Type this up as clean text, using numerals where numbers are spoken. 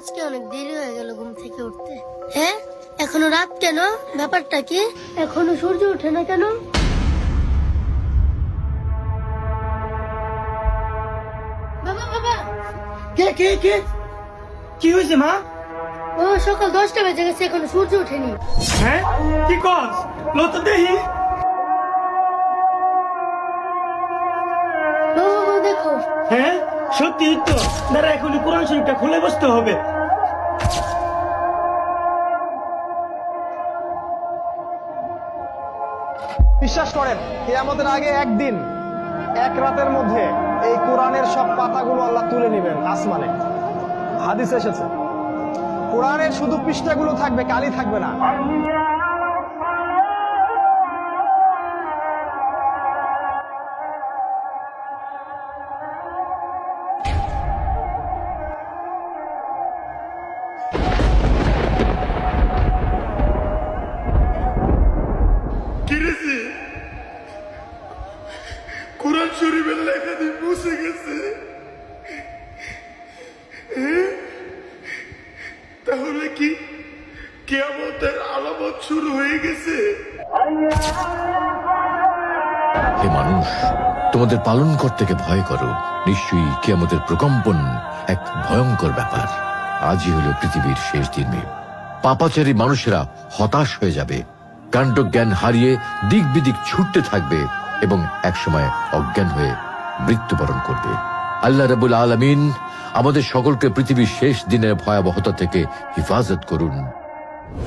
আজকে অনেক দেরি হয়ে গেল ঘুম থেকে উঠতে। হ্যাঁ, এখনো রাত কেন? ব্যাপারটা কি? এখনো সূর্য ওঠে না কেন? বাবা বাবা, কে কে কে কি হয়েছে মা? ও সকাল 10টা বেজে গেছে, এখনো সূর্য ওঠেনি। হ্যাঁ কি কস? লত দেহি। বাবা বাবা দেখো। হ্যাঁ সত্যি তো, দাঁড়া এখনই কোরআন শরীফটা খুলে বসতে হবে। বিশ্বাস করেন কিয়ামতের আগে একদিন এক রাতের মধ্যে এই কোরআনের সব পাতাগুলো আল্লাহ তুলে নেবেন আসমানে। হাদিস এসেছে কোরআনের শুধু পৃষ্ঠাগুলো থাকবে, কালি থাকবে না। কিরেছে কোরআন শরীফের লেখা দিয়ে মুছে গেছে। তাহলে কি কিয়ামতের আলামত শুরু হয়ে গেছে? হে মানুষ, তোমাদের পালন করতে ভয় করো। নিশ্চয়ই কিয়ামতের প্রকম্পন এক ভয়ঙ্কর ব্যাপার। আজই হলো পৃথিবীর শেষ দিন। পাপাচারী মানুষেরা হতাশ হয়ে যাবে, কাণ্ডজ্ঞান হারিয়ে দিক বিদিক ছুটতে থাকবে এবং একসময় অজ্ঞান হয়ে মৃত্যুবরণ করবে। আল্লাহ রাব্বুল আলামিন আমাদের সকলকে পৃথিবীর শেষ দিনের ভয়াবহতা থেকে হিফাজত করুন।